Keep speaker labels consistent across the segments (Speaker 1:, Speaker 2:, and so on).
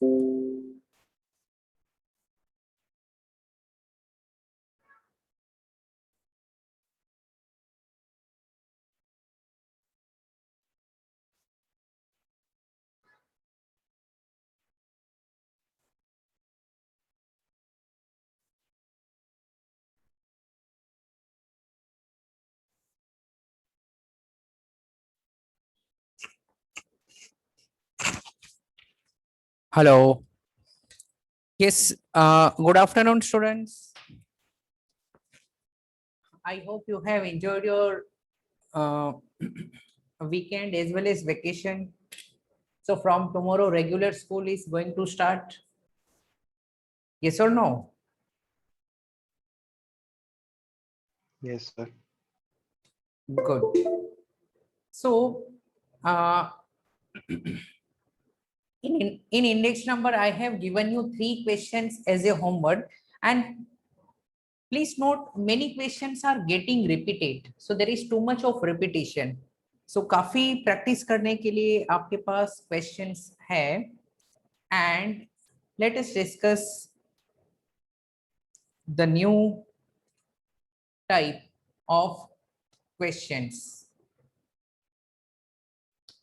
Speaker 1: Hello. Yes, good afternoon, students. I hope you have enjoyed your uh, weekend as well as vacation. So from tomorrow, regular school is going to start. Yes or no?
Speaker 2: Yes, sir.
Speaker 1: Good. So uh, in index number, I have given you 3 questions as a homework, and please note many questions are getting repeated. So there is too much of repetition. So काफी practice करने के लिए आपके पास questions है, and let us discuss the new type of questions.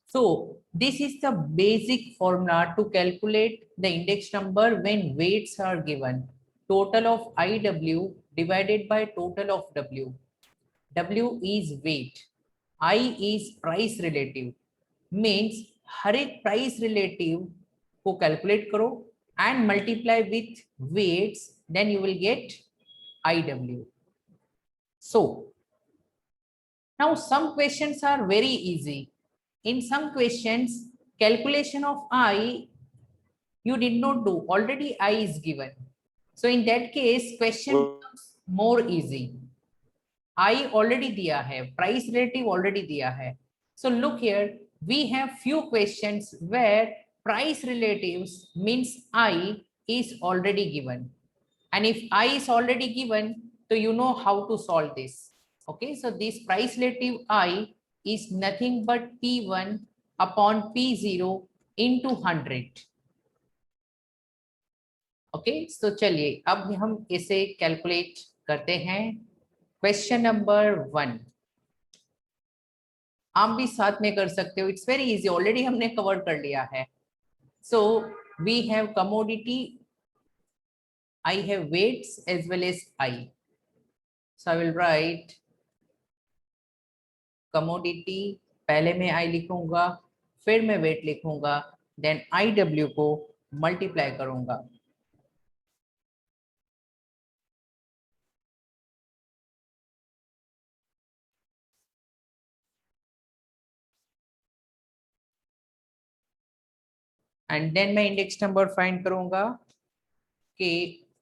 Speaker 1: So this is the basic formula to calculate the index number when weights are given. Total of IW divided by total of W. W is weight. I is price relative. Means हर एक price relative को calculate करो and multiply with weights, then you will get IW. So now some questions are very easy. In some questions, calculation of I you did not do. Already I is given. So in that case, question becomes more easy. I already दिया है, price relative already दिया है. So look here, we have few questions where price relatives means I is already given. And if I is already given, so you know how to solve this. Okay, so this price relative I is nothing but P1 upon P0 into 100. Okay, so चलिए अब हम इसे calculate करते हैं. Question number 1 आप भी साथ में कर सकते हो. इट्स वेरी इजी, ऑलरेडी हमने कवर कर लिया है. So we have commodity, I have weights as well as I. So I will write commodity, पहले मैं आई लिखूंगा, फिर मैं वेट लिखूंगा, देन आई डब्ल्यू को मल्टीप्लाई करूंगा. एंड देन मैं इंडेक्स नंबर फाइंड करूंगा कि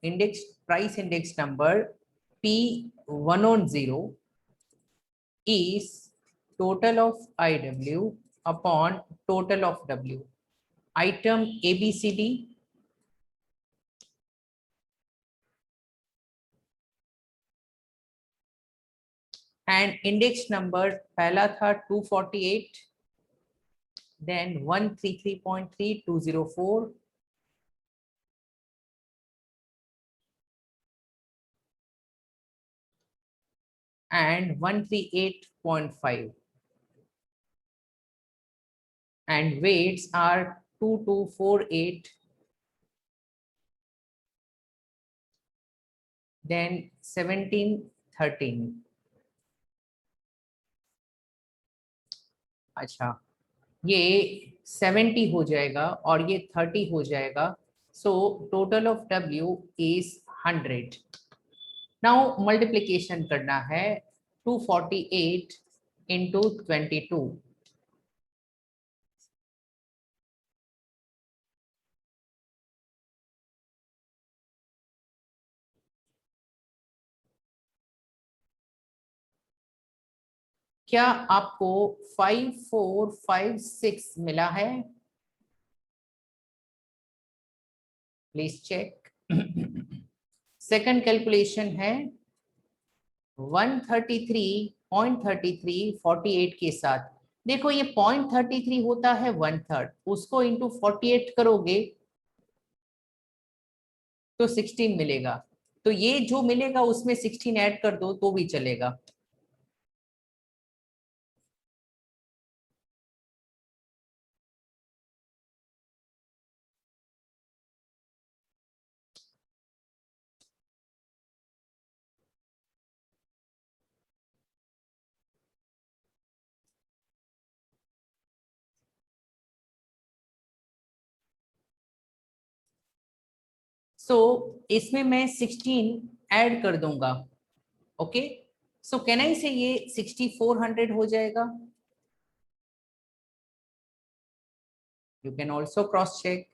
Speaker 1: index price index number P110 is total of IW upon total of W. Item ABCD, and index number पहला था 248, then 133.3204, and 138.5, and weights are 2248, then 1713. अच्छा, ये 70 हो जाएगा और ये 30 हो जाएगा. So total of W is 100. Now multiplication करना है 248 इंटू 22. क्या आपको 5456 मिला है? Please check. सेकंड कैलकुलेशन है 133.33 48 के साथ. देखो ये 0.33 होता है 1/3, उसको इंटू 48 करोगे तो 16 मिलेगा। तो ये जो मिलेगा उसमें 16 ऐड कर दो तो भी चलेगा। सो इसमें मैं 16 ऐड कर दूंगा। ओके, सो कैन आई से ये 6400 हो जाएगा। You can also cross check.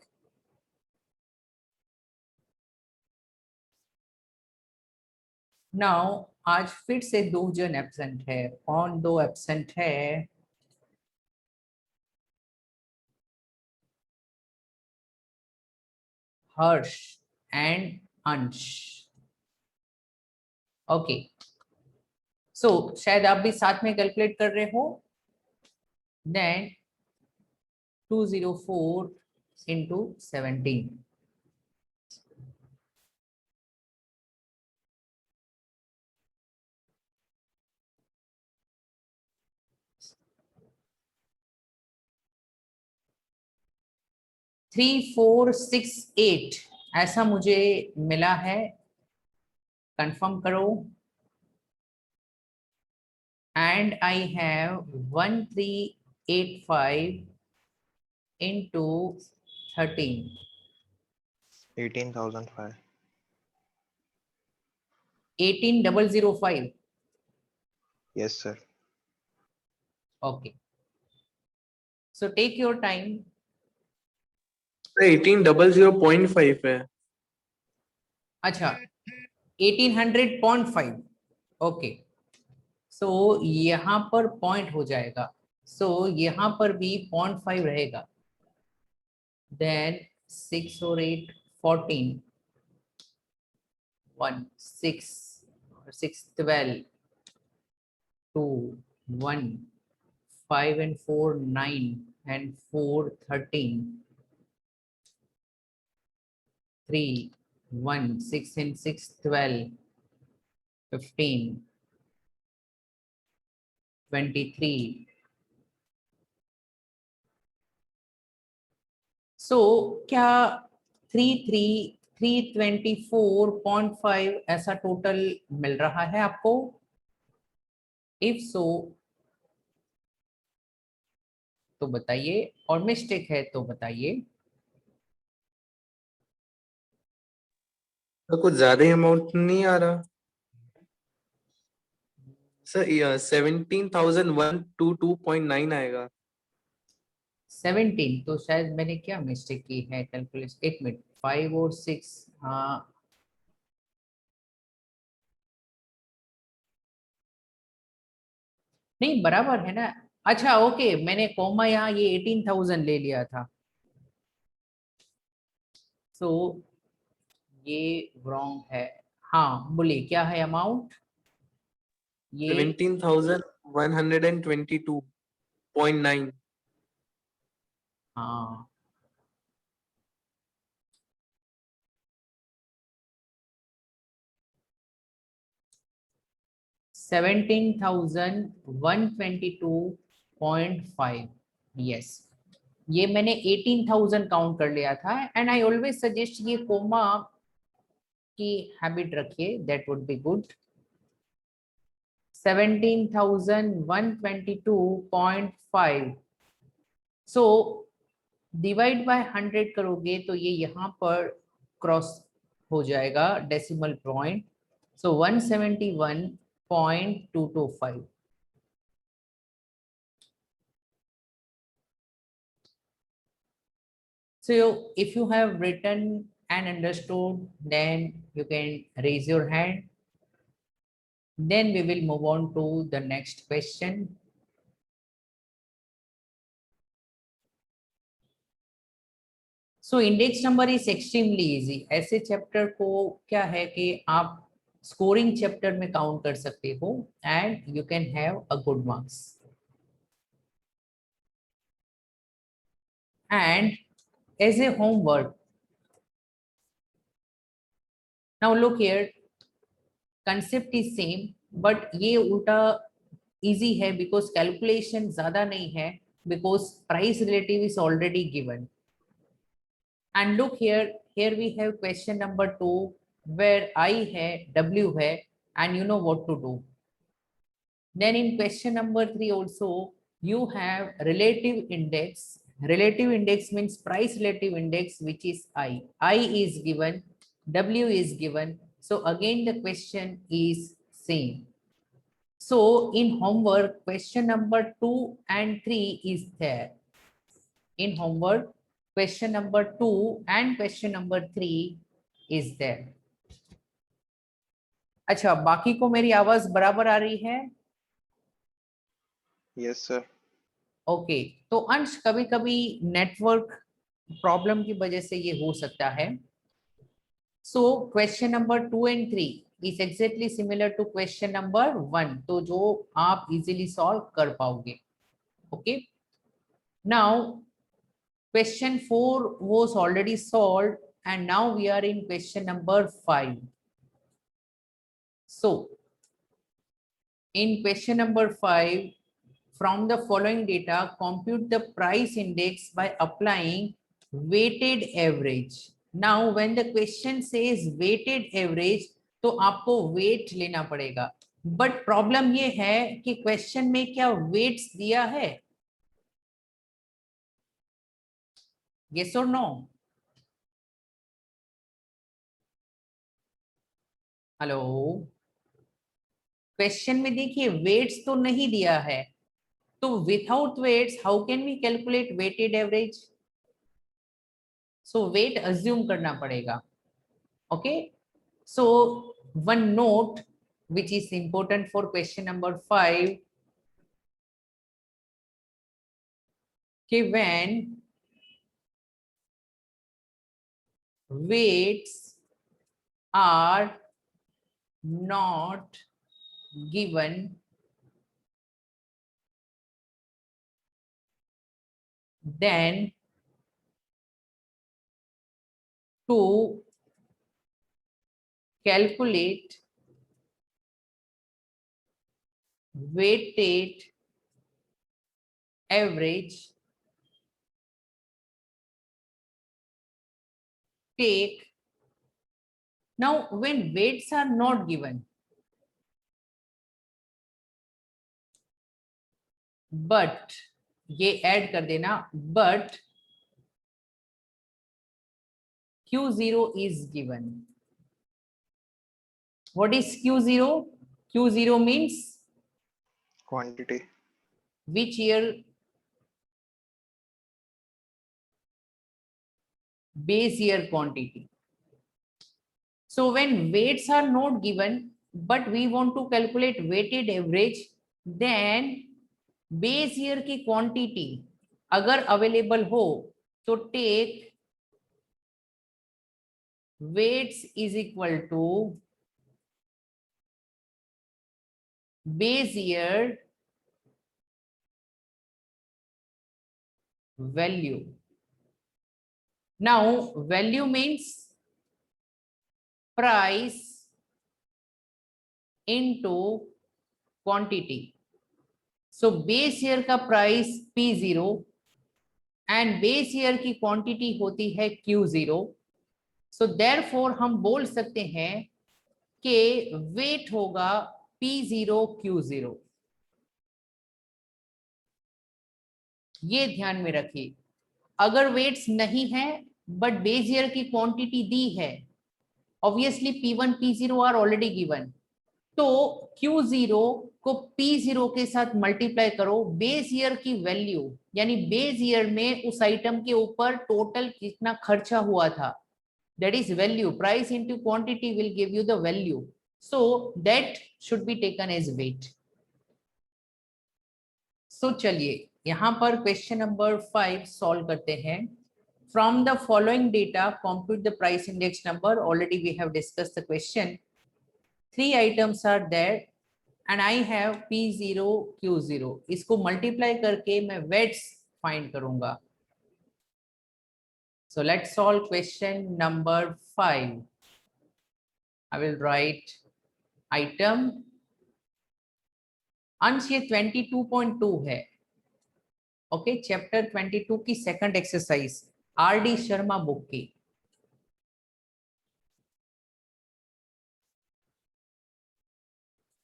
Speaker 1: Now आज फिर से 2 जन एब्सेंट है। कौन 2 एब्सेंट है? हर्ष एंड अंश। ओके, सो शायद आप भी साथ में कैलकुलेट कर रहे हो। Then 204 into 17। 3468 ऐसा मुझे मिला है। कंफर्म करो। And I have 1385 into 13।
Speaker 2: 18,005.
Speaker 1: 18005।
Speaker 2: Yes, sir.
Speaker 1: Okay, so take your time.
Speaker 3: 1800.5 है।
Speaker 1: अच्छा, 1800.5। ओके, सो यहाँ पर पॉइंट हो जाएगा। सो यहाँ पर भी 0.5 रहेगा। देन 6 और 8 14, 1 6 और 6 12, 2 1, 5 and 4 9 and 4 13, 3 1 6 and 6 12, 15 23। सो क्या 324.5 ऐसा टोटल मिल रहा है आपको? इफ सो तो बताइए, और मिस्टेक है तो बताइए।
Speaker 3: तो कुछ ज्यादा ही अमाउंट नहीं आ रहा सर। 17,122.9 आएगा।
Speaker 1: 17 तो शायद मैंने क्या मिस्टेक की है कैलकुलेशन। 1 मिनट, 5 और 6। हाँ, नहीं बराबर है ना। अच्छा ओके, मैंने कॉमा यहाँ ये 18,000 ले लिया था। सो ये रॉन्ग है। हाँ बोलिए, क्या है अमाउंट ये?
Speaker 3: 17,122.9।
Speaker 1: हाँ, 17,122.5। यस, ये मैंने 18,000 काउंट कर लिया था। एंड आई ऑलवेज सजेस्ट ये कोमा की हैबिट रखिए, that would be good. 17,122.5। So divide by 100 करोगे तो ये यहाँ पर क्रॉस हो जाएगा decimal point. So 171.225। So if you have written and understood, then you can raise your hand. Then we will move on to the next question. So index number is extremely easy. ऐसे chapter को क्या है कि आप scoring chapter में count कर सकते हो and you can have a good marks. And as a homework, Now look here, concept is same, but ये उल्टा easy है because calculation ज़्यादा नहीं है, because price relative is already given. And look here, here we have question number 2 where I है, W है, and you know what to do. Then in question number 3 also, you have relative index. Relative index means price relative index, which is I. I is given, W is given. So again, the question is same. So in homework, question number 2 and 3 is there. In homework, question number 2 and question number 3 is there. अच्छा, बाकी को मेरी आवाज बराबर आ रही है?
Speaker 2: Yes, sir.
Speaker 1: Okay, तो अंश कभी कभी नेटवर्क प्रॉब्लम की वजह से ये हो सकता है. So question number 2 and 3 is exactly similar to question number 1, तो जो आप इजीली सॉल्व कर पाओगे. Okay, now question 4 was already solved and now we are in question number 5. So in question number 5, from the following data, compute the price index by applying weighted average. Now, when the question says weighted average, तो आपको weight लेना पड़ेगा. But problem ये है कि question में क्या weights दिया है? Yes or no? Hello? Question में देखिए वेट्स तो नहीं दिया है, तो without weights how can we calculate weighted average? So weight assume करना पड़ेगा. Okay, so one note which is important for question number 5, कि when weights are not given, then to calculate weighted average, take, now when weights are not given but ये add कर देना, but Q0 is given. What is Q0? Q0 means
Speaker 2: Quantity.
Speaker 1: which year? Base year quantity. So when weights are not given but we want to calculate weighted average, then base year की quantity अगर available हो तो take weights is equal to base year value. Now value means price into quantity. So base year का price P0 and base year की quantity होती है Q0. So therefore हम बोल सकते हैं कि weight होगा P0 Q0. ये ध्यान में रखिए. अगर वेट्स नहीं है बट बेस ईयर की क्वांटिटी दी है, obviously P1 P0 are already given, तो Q0 को P0 के साथ मल्टीप्लाई करो, बेस ईयर की वैल्यू यानी बेस ईयर में उस आइटम के ऊपर टोटल कितना खर्चा हुआ था, that is value. Price into quantity will give you the value, so that should be taken as weight. So चलिए यहां पर क्वेश्चन नंबर 5 सॉल्व करते हैं. From the following data compute the price index number. Already we have discussed the question. 3 items are there and I have P0 Q0. इसको multiply करके मैं weights find करूंगा. So let's solve question number 5. I will write item. अंश ये 22.2 है. Okay, chapter 22 की second exercise RD. Sharma book की.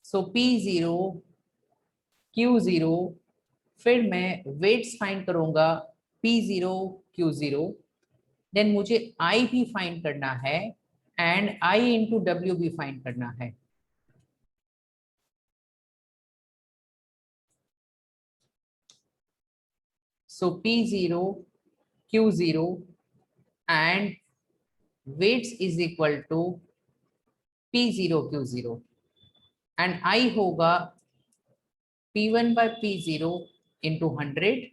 Speaker 1: सो P0 Q0, फिर मैं वेट्स फाइंड करूंगा P0 Q0, देन मुझे I भी फाइंड करना है एंड I इंटू W भी फाइंड करना है. So P0 Q0 and weights is equal to P0 Q0 and I होगा P1 by P0 into 100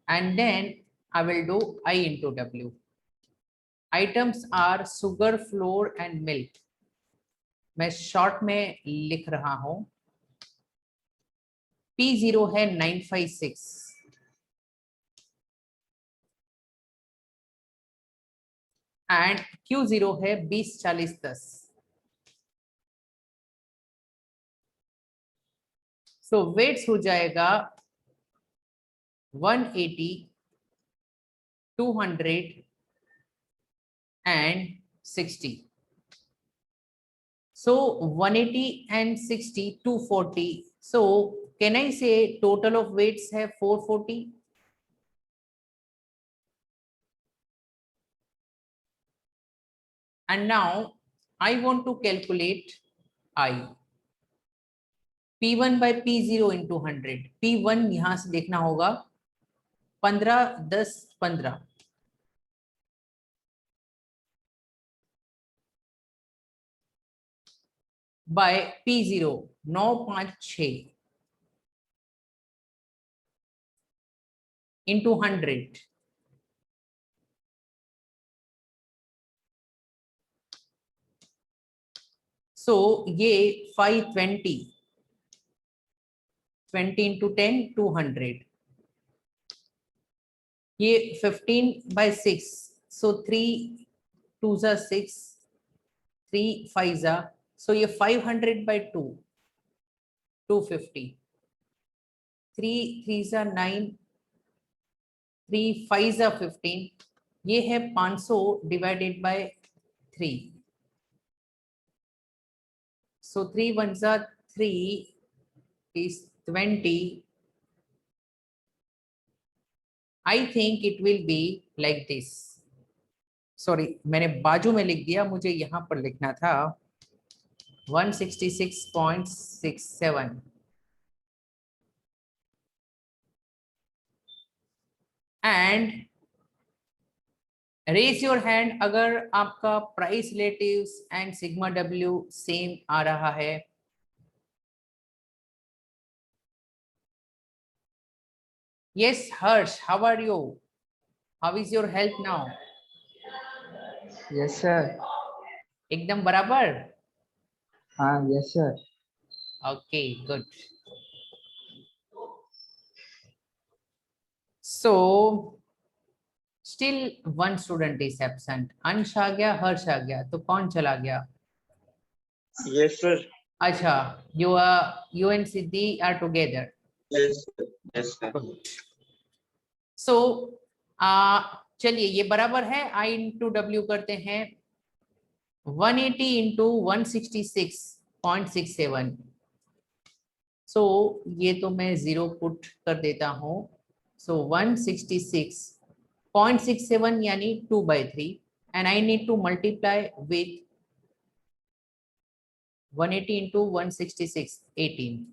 Speaker 1: and then I will do I into W. Items are sugar, flour and milk. मैं short में लिख रहा हूं. P0 है 956 and Q0 है 204010. सो weights हो जाएगा 180, 200 and 60. So 180 and 60, 240. So can I say total of weights है 440? And now I want to calculate I. P1 by P0 into 100. P1 यहां से देखना होगा 15, 10, 15. By P0 9, 5, 6 into 100. So ये 520. 20 into 10, 200. ये 15 by 6. So 3 2s are 6, 3 5s are. So ये 500 by 2, 250. 3 3s are 9, 3 5s are 15. ये है 500 divided by 3. So 3 1s are 3 is 20. I think it will be like this. Sorry, मैंने बाजू में लिख दिया, मुझे यहां पर लिखना था 166.67. एंड रेज योर हैंड अगर आपका price relatives and sigma W same आ रहा है. Yes Harsh, how are you? How is your health now?
Speaker 4: Yes, sir.
Speaker 1: एकदम बराबर.
Speaker 4: Yes, sir.
Speaker 1: Okay good. So still one student is absent. Ansh आ गया, हर्ष आ गया, तो कौन चला गया?
Speaker 5: Yes, sir.
Speaker 1: अच्छा, you and Siddhi are together.
Speaker 5: Yes, sir. Yes, sir.
Speaker 1: सो चलिए ये बराबर है. I इंटू डब्ल्यू करते हैं 180 इंटू 166.67. सो ये तो मैं 0 पुट कर देता हूँ. सो 166.67 यानी 2/3 and I need to multiply with 180 into 166, 18.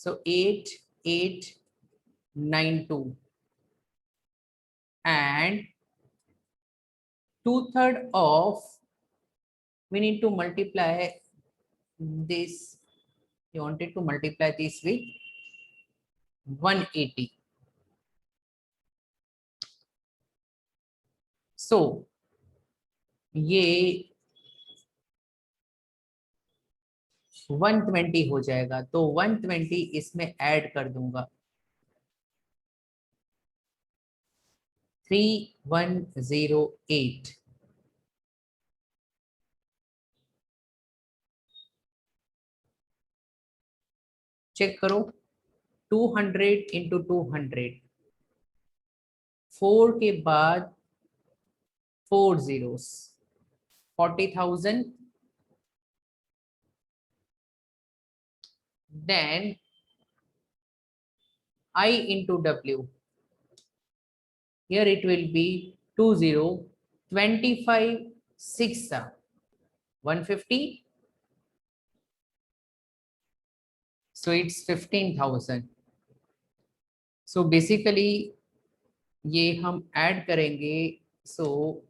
Speaker 1: So 8892 and 2/3 of, we need to multiply this. You wanted to multiply this with 180. So ये 120 हो जाएगा, तो 120 इसमें ऐड कर दूंगा। 3108। चेक करो, 200 इंटू 200, 4 के बाद 4 zeros, 40,000। Then I into W. Here it will be 20, 25, 6, 150. So it's 15,000. So basically ये हम ऐड करेंगे, so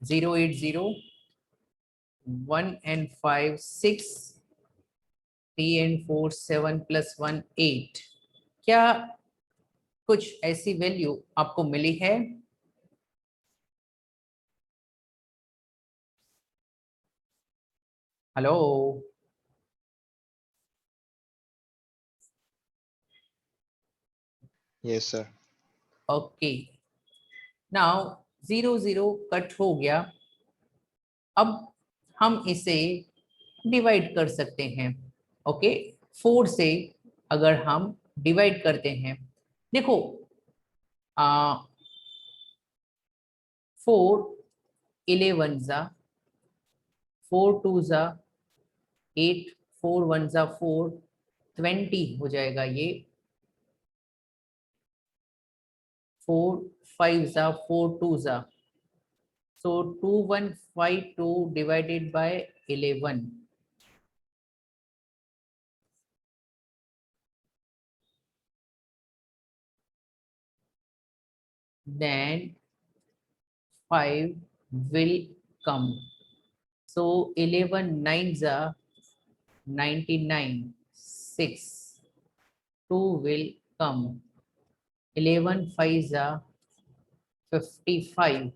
Speaker 1: 080, 1 and 5 6, 3 and 4 7 plus 1 8। क्या कुछ ऐसी वैल्यू आपको मिली है? Hello,
Speaker 2: Yes, sir.
Speaker 1: Okay. Now 0 cut हो गया। अब हम इसे डिवाइड कर सकते हैं। ओके, 4 से अगर हम डिवाइड करते हैं, देखो 4 11 जा, 4 2 जा 8, 4 1 जा 4, 20 हो जाएगा ये, 4 5 जा 4 2 जा, so 2152 divided by 11, then 5 will come, so 11 9s are 99, 6, 2 will come, 11 5s are 55,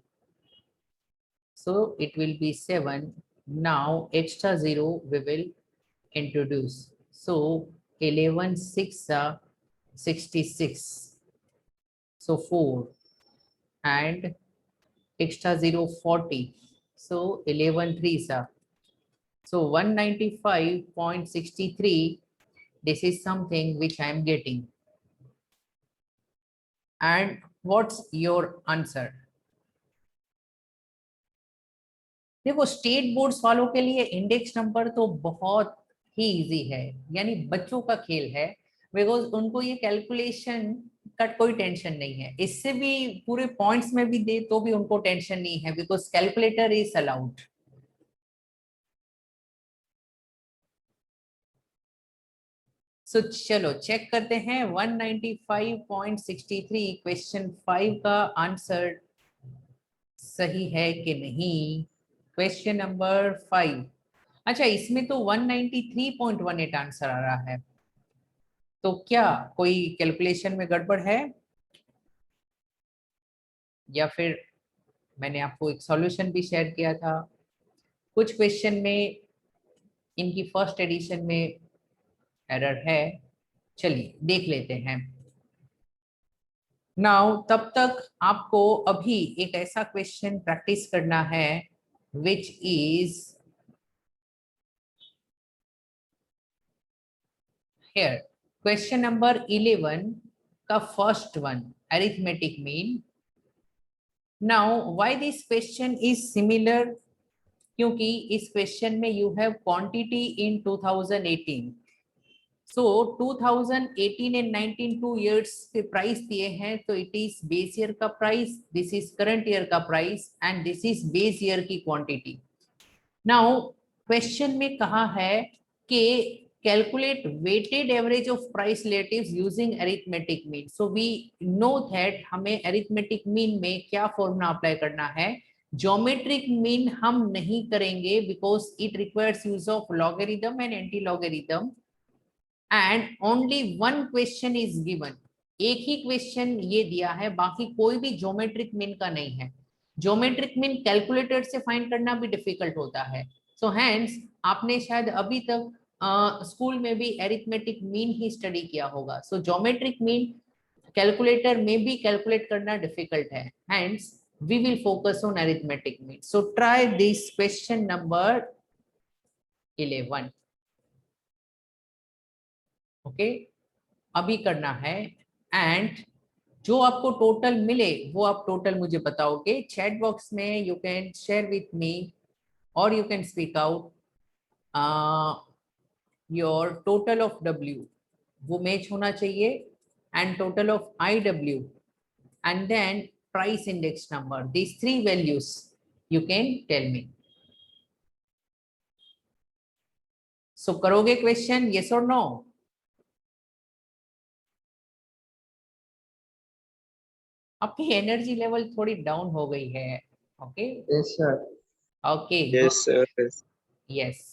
Speaker 1: so it will be 7. Now extra 0 we will introduce, so 11 6 are 66, so 4, and extra 0 40, so 11 3s are, so 195.63. This is something which I am getting. And what's your answer? देखो, state boards वालों के लिए index number तो बहुत ही easy है, यानी बच्चों का खेल है, बिकॉज उनको ये कैलकुलेशन का कोई टेंशन नहीं है। इससे भी पूरे पॉइंट्स में भी दे तो भी उनको टेंशन नहीं है, बिकॉज कैलकुलेटर इज अलाउड। सो चलो चेक करते हैं 195.63 क्वेश्चन 5 का आंसर सही है कि नहीं। क्वेश्चन नंबर 5, अच्छा इसमें तो 193.18 आंसर आ रहा है, तो क्या कोई कैलकुलेशन में गड़बड़ है, या फिर मैंने आपको एक सॉल्यूशन भी शेयर किया था। कुछ क्वेश्चन में इनकी फर्स्ट एडिशन में एरर है, चलिए देख लेते हैं। नाउ तब तक आपको अभी एक ऐसा क्वेश्चन प्रैक्टिस करना है which is here, question number 11 का first one, arithmetic mean. Now why this question is similar, क्योंकि इस क्वेश्चन में you have quantity in 2018, so 2018 and 19 2 years के प्राइस दिए हैं, तो इट इज बेस ईयर का price, this is current year का price, and this is base year की क्वांटिटी। नाउ क्वेश्चन में कहा है कि calculate weighted average of price relatives using arithmetic mean, so we know that हमें arithmetic mean में क्या फॉर्मूला अप्लाई करना है। ज्योमेट्रिक मीन हम नहीं करेंगे because it requires use of logarithm and anti logarithm, and only one question is given, एक ही question ये दिया है, बाकी कोई भी ज्योमेट्रिक मीन का नहीं है। ज्योमेट्रिक मीन कैलकुलेटर से फाइंड करना भी डिफिकल्ट होता है, सो हैंस आपने शायद अभी तक स्कूल में भी एरिथमेटिक मीन ही स्टडी किया होगा. सो ज्योमेट्रिक मीन कैलकुलेटर में भी कैलकुलेट करना डिफिकल्ट है. Hence we will focus on arithmetic mean. So try this question number 11. Okay, अभी करना है. एंड जो आपको टोटल मिले वो आप टोटल मुझे बताओगे चैट बॉक्स में. You can share with me और you can speak out your total of W. वो मैच होना चाहिए. And total of IW and then price index number. These three values you can tell me. So करोगे question yes or no? आपकी energy level थोड़ी down हो गई है. Okay
Speaker 4: Yes, sir.
Speaker 1: Okay
Speaker 5: Yes, sir. Yes.
Speaker 1: Yes.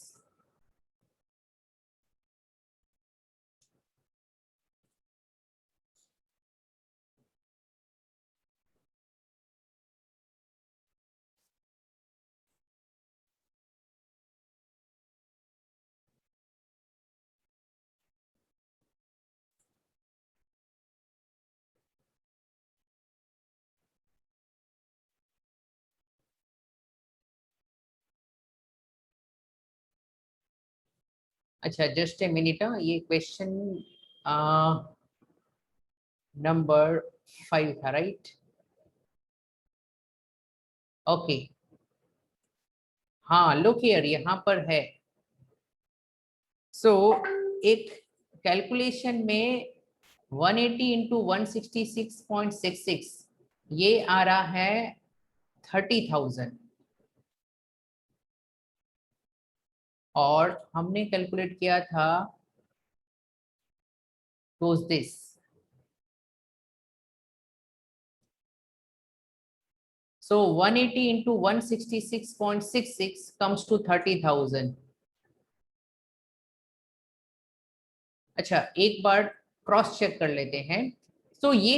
Speaker 1: अच्छा just a minute. ये question number 5 था right? Okay हाँ लुक हियर यहाँ पर है. सो एक कैलकुलेशन में 180 इंटू 166.66 ये आ रहा है 30,000. और हमने कैलकुलेट किया था was this. So 180 into 166.66 comes to 30,000. अच्छा एक बार क्रॉस चेक कर लेते हैं. तो ये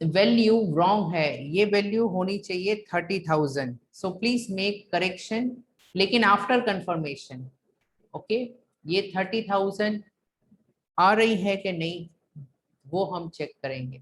Speaker 1: वैल्यू रॉन्ग है. ये वैल्यू होनी चाहिए 30,000. सो प्लीज मेक करेक्शन लेकिन आफ्टर कंफर्मेशन. ओके ये 30,000 आ रही है कि नहीं वो हम चेक करेंगे.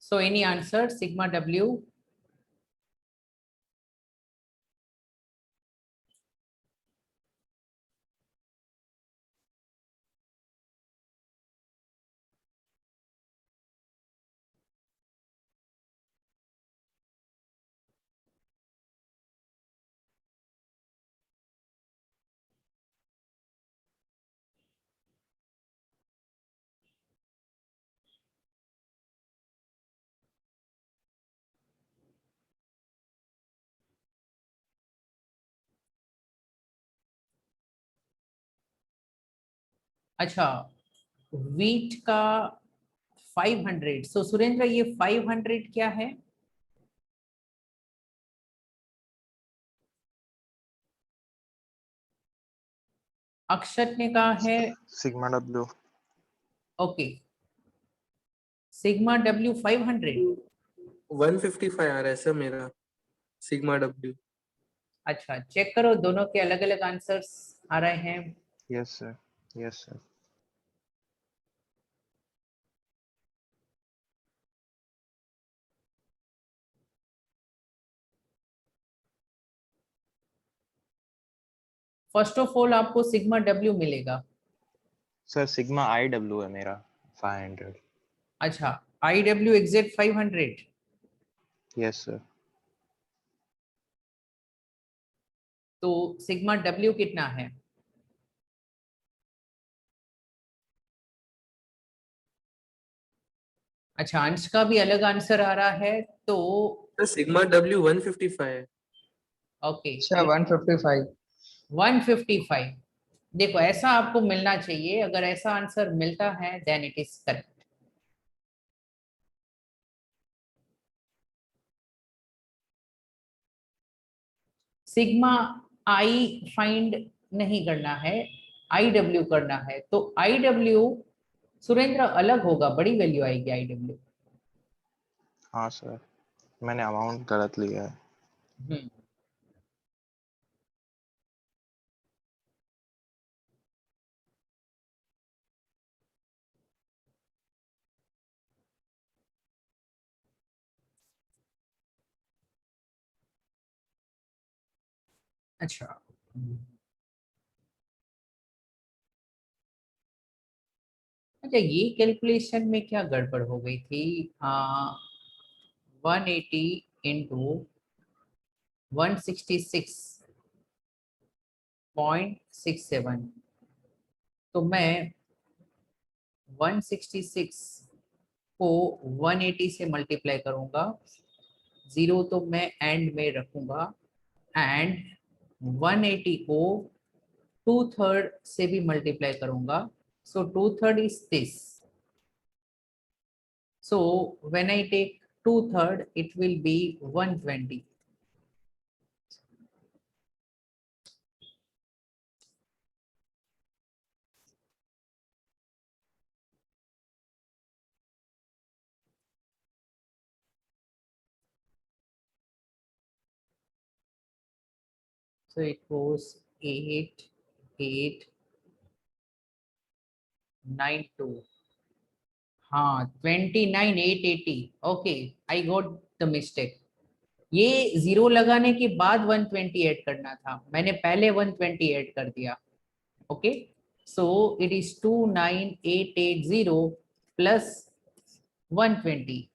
Speaker 1: So any answer sigma W? अच्छा वीट का 500. सो सुरेंद्र ये 500 क्या है? अक्षत ने कहा है
Speaker 2: sigma W.
Speaker 1: Okay, sigma W 500।
Speaker 3: 155 आ रहा है सर मेरा सिग्मा डब्ल्यू।
Speaker 1: अच्छा, चेक करो दोनों के अलग अलग आंसर्स आ रहे हैं।
Speaker 2: Yes, sir. Yes, sir.
Speaker 1: First of all आपको सिग्मा डब्ल्यू मिलेगा।
Speaker 2: Sir, sigma IW है मेरा 500.
Speaker 1: अच्छा, I W exact 500।
Speaker 2: Yes, sir.
Speaker 1: तो सिग्मा डब्ल्यू कितना है? अच्छा, अंश का भी अलग आंसर आ रहा है तो
Speaker 3: सर सिग्मा डब्ल्यू 155 है।
Speaker 1: Okay,
Speaker 4: sir 155।
Speaker 1: 155। देखो, ऐसा आपको मिलना चाहिए, अगर ऐसा आंसर मिलता है then it is correct. Sigma I find नहीं करना है, आई डब्ल्यू करना है। तो आई डब्ल्यू सुरेंद्र अलग होगा, बड़ी वैल्यू आएगी आई डब्ल्यू।
Speaker 2: हाँ सर, मैंने अमाउंट गलत लिया है।
Speaker 1: हम्म, अच्छा। अच्छा, ये कैलकुलेशन में क्या गड़बड़ हो गई थी? 180 इंटू 166.67। तो मैं 166 को 180 से मल्टीप्लाई करूंगा, जीरो तो मैं एंड में रखूंगा, एंड 180 को 2/3 से भी मल्टीप्लाई करूंगा। So 2/3 is this. So when I take 2/3 it will be 120। So it goes 8892। हाँ, 29,880। Okay, I got the mistake. ये जीरो लगाने के बाद 120 ऐड करना था, मैंने पहले 120 ऐड कर दिया। Okay, so it is 29,880 plus 120।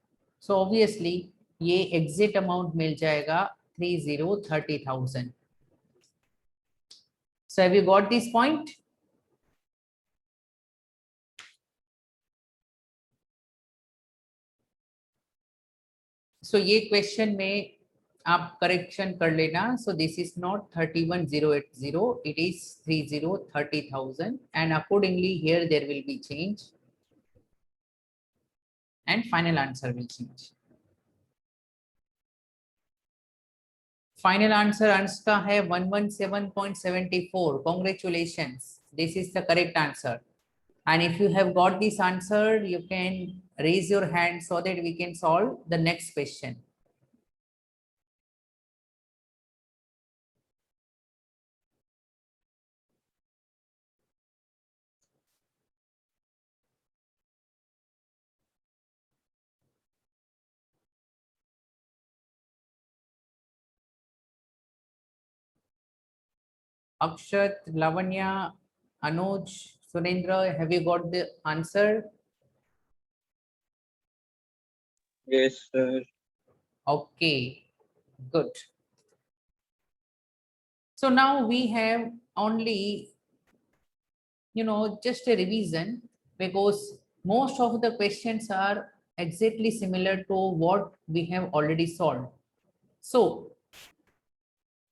Speaker 1: So obviously ये एग्जिट अमाउंट मिल जाएगा 30,30,000। So have you got this point? So ये क्वेश्चन में आप करेक्शन कर लेना। So this is not 31,080, it is 30,30,000 and accordingly here there will be change and final answer will change. Final answer अंश का है 117.74। Congratulations, this is the correct answer. And if you have got this answer, you can raise your hand so that we can solve the next question. Akshat, Lavanya, Anuj, Sunendra, have you got the answer?
Speaker 5: Yes, sir.
Speaker 1: Okay, good. So now we have only, just a revision, because most of the questions are exactly similar to what we have already solved. So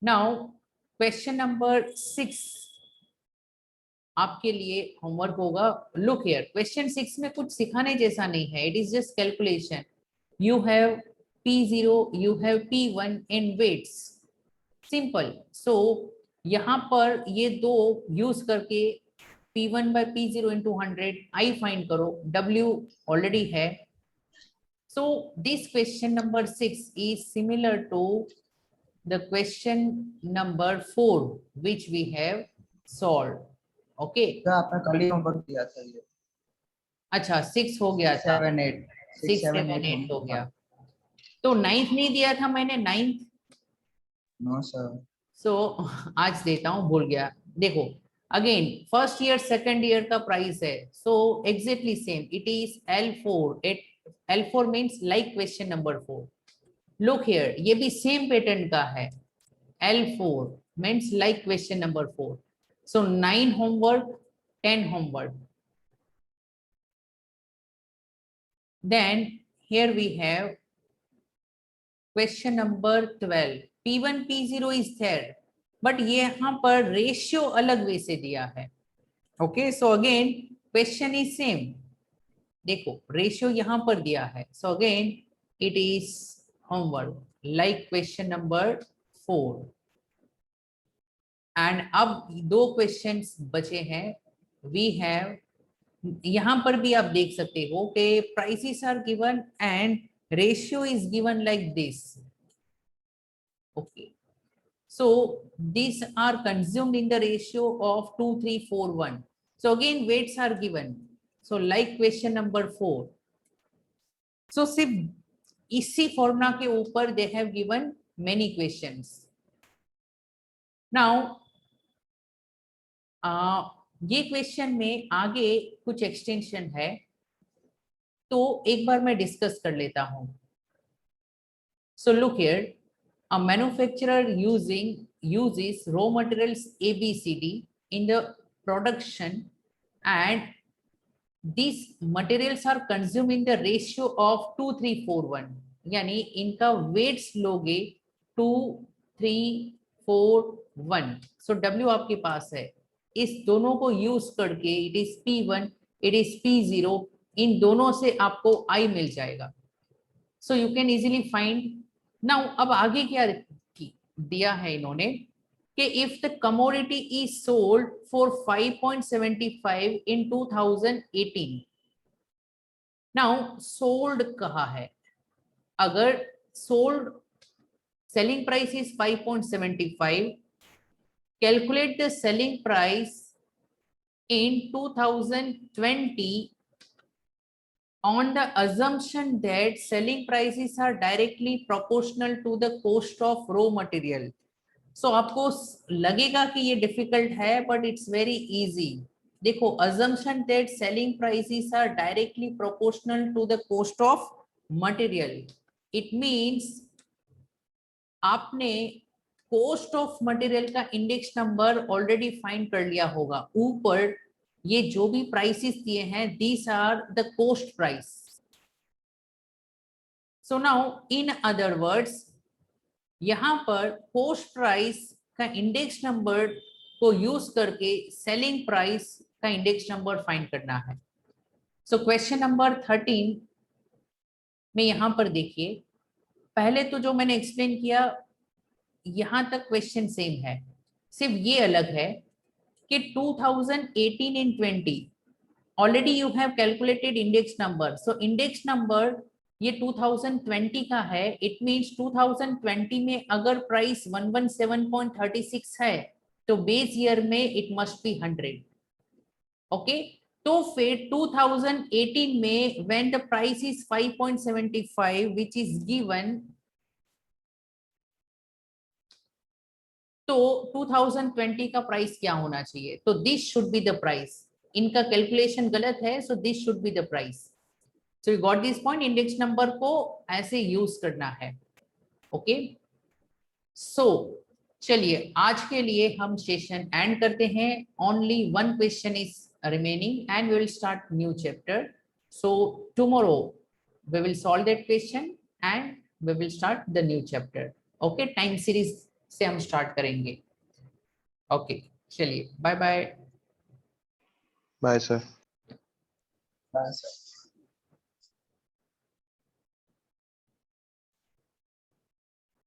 Speaker 1: now question number 6 आपके लिए homework होगा। Look here, question 6 में कुछ सिखाने जैसा नहीं है, it is just calculation. You have P0, you have P1 in weights, simple. So यहाँ पर ये दो यूज करके P1 by P0 into 100, I find करो, W already है. So this question number 6 is similar to the question number 4 which we have solved. Okay.
Speaker 4: Sir आपने कल ही homework दिया था ये
Speaker 1: अच्छा 6 हो गया था,
Speaker 4: 7 8
Speaker 1: 6 7 8 हो गया. तो 9th नहीं दिया था मैंने, 9th.
Speaker 4: नो सर
Speaker 1: सो आज देता हूँ, भूल गया. देखो again first year second year का प्राइस है, so exactly same. It is L4. L4 means like question number 4. Look here, ये भी सेम पैटर्न का है. L4 means like question number 4. So 9 homework, 10 homework. Then here we have question number 12. P1 P0 is there, but ये यहाँ पर ratio अलग वे से दिया है. Okay, so again question is same. देखो रेशियो यहाँ पर दिया है, so again it is homework like question number 4. And अब 2 क्वेश्चंस बचे हैं. वी हैव, यहाँ पर भी आप देख सकते हो कि prices are given and ratio is given like this. Okay, so these are consumed in the ratio of 2 3 4 1. So again weights are given, so like question number 4. So सिर्फ इसी फॉर्मूला के ऊपर they have given many questions. Now ये question में आगे कुछ extension है, तो एक बार मैं डिस्कस कर लेता हूं. So look here, a manufacturer uses raw materials ABCD in the production, and these materials are consumed in the ratio of 2 3 4 1. यानी इनका weights लोगे 2 3 4 1. So W आपके पास है. इस दोनों को यूज करके it is P1, it is P0, इन दोनों से आपको I मिल जाएगा. So you can easily find. Now अब आगे क्या दिया है इन्होंने कि if the commodity is sold for 5.75 in 2018. Now sold कहा है, अगर sold selling price is 5.75, calculate the selling price in 2020 on the assumption that selling prices are directly proportional to the cost of raw material. So आपको लगेगा कि ये difficult है, but it's very easy. देखो assumption that selling prices are directly proportional to the cost of material. It means आपने cost of material का index number already find कर लिया होगा. ऊपर ये जो भी प्राइसेस दिए हैं, these are the cost price. So now in other words, यहाँ पर cost price का इंडेक्स नंबर को यूज करके सेलिंग प्राइस का इंडेक्स नंबर फाइंड करना है. सो क्वेश्चन नंबर 13 में यहाँ पर देखिए, पहले तो जो मैंने एक्सप्लेन किया यहाँ तक क्वेश्चन सेम है, सिर्फ ये अलग है कि 2018 and 20 already you have calculated index number. So index number ये 2020 का है. It means 2020 में अगर प्राइस 117.36 है तो बेस ईयर में it must be 100. ओके, तो फिर 2018 में when the price is 5.75 which is given, तो 2020 का प्राइस क्या होना चाहिए? तो this should be the price. इनका कैलकुलेशन गलत है, so this should be the price. So you got this point. Index number को ऐसे यूज करना है. ओके, सो चलिए आज के लिए हम सेशन एंड करते हैं. Only one question is remaining and we will start new chapter. So tomorrow we will solve that question and we will start the new chapter. Okay, time series से हम start करेंगे. Okay, चलिए bye bye.
Speaker 2: Bye sir.
Speaker 4: Bye sir.